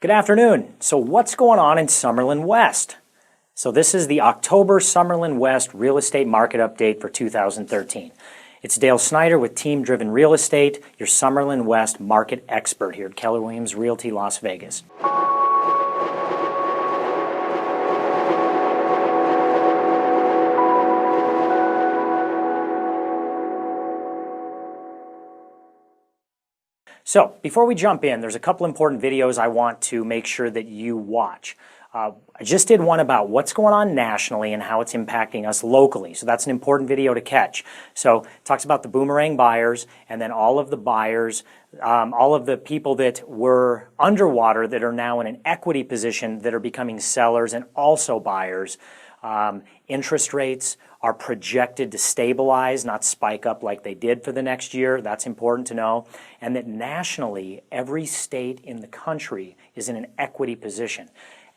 Good afternoon. So what's going on in Summerlin West? So this is the October Summerlin West real estate market update for 2013. It's Dale Snyder with Team Driven Real Estate, your Summerlin West market expert here at Keller Williams Realty Las Vegas. So, before we jump in, there's a couple important videos I want to make sure that you watch. I just did one about what's going on nationally and how it's impacting us locally. So that's an important video to catch. So it talks about the boomerang buyers and then all of the buyers, all of the people that were underwater that are now in an equity position that are becoming sellers and also buyers. Interest rates are projected to stabilize, not spike up like they did for the next year. That's important to know. And that nationally, every state in the country is in an equity position.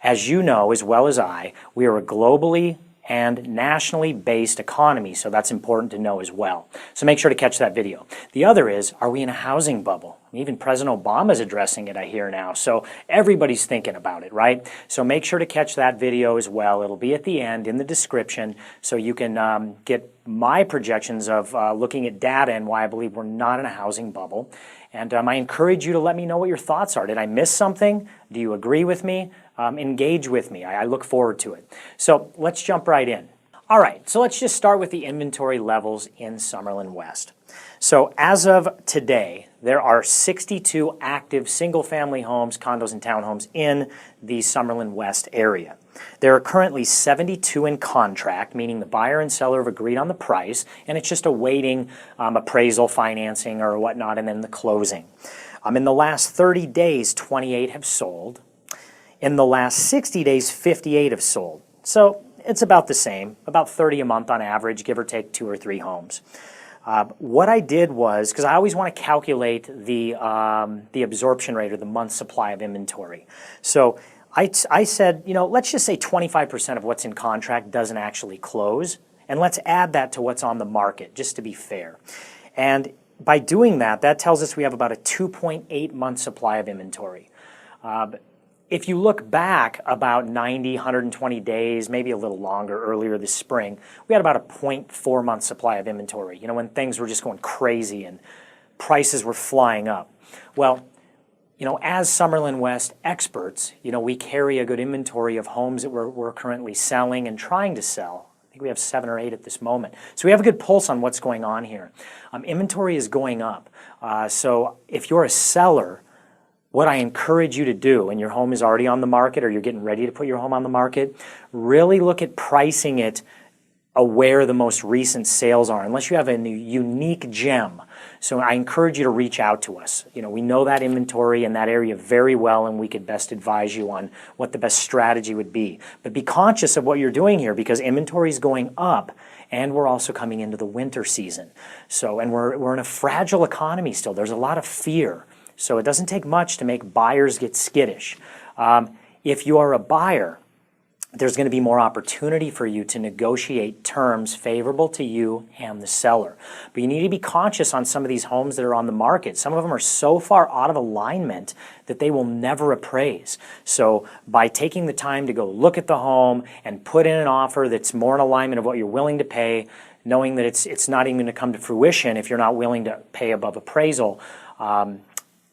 As you know, as well as I, we are a globally and nationally based economy, so that's important to know as well. So make sure to catch that video. The other is, are we in a housing bubble? Even President Obama's addressing it, I hear now, so everybody's thinking about it, right? So make sure to catch that video as well. It'll be at the end in the description, so you can get my projections of looking at data and why I believe we're not in a housing bubble. And I encourage you to let me know what your thoughts are. Did I miss something? Do you agree with me? Engage with me. I look forward to it. So let's jump right in. All right, so let's just start with the inventory levels in Summerlin West. So as of today, there are 62 active single-family homes, condos, and townhomes in the Summerlin West area. There are currently 72 in contract, meaning the buyer and seller have agreed on the price, and it's just awaiting appraisal, financing, or whatnot, and then the closing. In the last 30 days, 28 have sold. In the last 60 days, 58 have sold. So it's about the same, about 30 a month on average, give or take 2 or 3 homes. What I did was, because I always want to calculate the absorption rate or the month's supply of inventory. So I said, you know, let's just say 25% of what's in contract doesn't actually close, and let's add that to what's on the market, just to be fair. And by doing that, that tells us we have about a 2.8 month supply of inventory. If you look back about 90, 120 days, maybe a little longer, earlier this spring, we had about a 0.4 month supply of inventory, you know, when things were just going crazy and prices were flying up. Well, you know, as Summerlin West experts, you know, we carry a good inventory of homes that we're currently selling and trying to sell. I think we have 7 or 8 at this moment. So we have a good pulse on what's going on here. Inventory is going up. So if you're a seller, what I encourage you to do, and your home is already on the market or you're getting ready to put your home on the market, really look at pricing it where the most recent sales are, unless you have a unique gem. So I encourage you to reach out to us. You know, we know that inventory in that area very well, and we could best advise you on what the best strategy would be. But be conscious of what you're doing here, because inventory is going up, and we're also coming into the winter season. So, and we're in a fragile economy still. There's a lot of fear. So it doesn't take much to make buyers get skittish. If you are a buyer, there's going to be more opportunity for you to negotiate terms favorable to you and the seller. But you need to be conscious on some of these homes that are on the market. Some of them are so far out of alignment that they will never appraise. So by taking the time to go look at the home and put in an offer that's more in alignment of what you're willing to pay, knowing that it's not even going to come to fruition if you're not willing to pay above appraisal,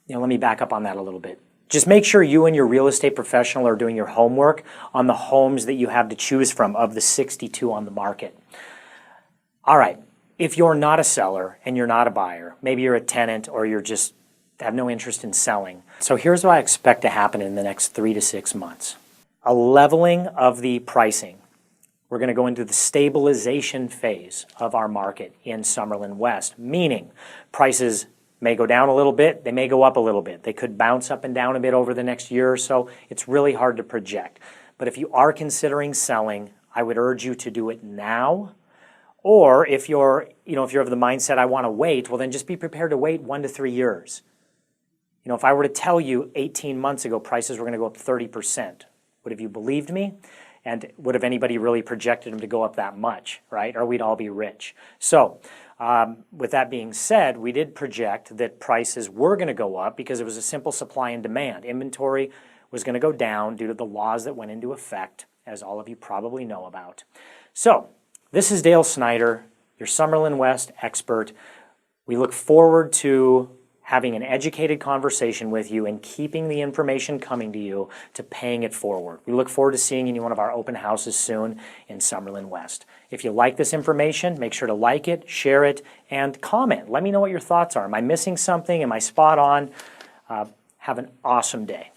you know, let me back up on that a little bit. Just make sure you and your real estate professional are doing your homework on the homes that you have to choose from of the 62 on the market. All right, if you're not a seller and you're not a buyer, maybe you're a tenant or you're just have no interest in selling. So here's what I expect to happen in the next 3 to 6 months. A leveling of the pricing. We're going to go into the stabilization phase of our market in Summerlin West, meaning prices may go down a little bit, they may go up a little bit. They could bounce up and down a bit over the next year or so. It's really hard to project. But if you are considering selling, I would urge you to do it now. Or if you're of the mindset, I want to wait, well then just be prepared to wait 1 to 3 years. You know, if I were to tell you 18 months ago prices were going to go up 30%, would have you believed me? And would have anybody really projected them to go up that much, right? Or we'd all be rich. So, with that being said, we did project that prices were going to go up because it was a simple supply and demand. Inventory was going to go down due to the laws that went into effect, as all of you probably know about. So, this is Dale Snyder, your Summerlin West expert. We look forward to having an educated conversation with you and keeping the information coming to you to paying it forward. We look forward to seeing you in one of our open houses soon in Summerlin West. If you like this information, make sure to like it, share it, and comment. Let me know what your thoughts are. Am I missing something? Am I spot on? Have an awesome day.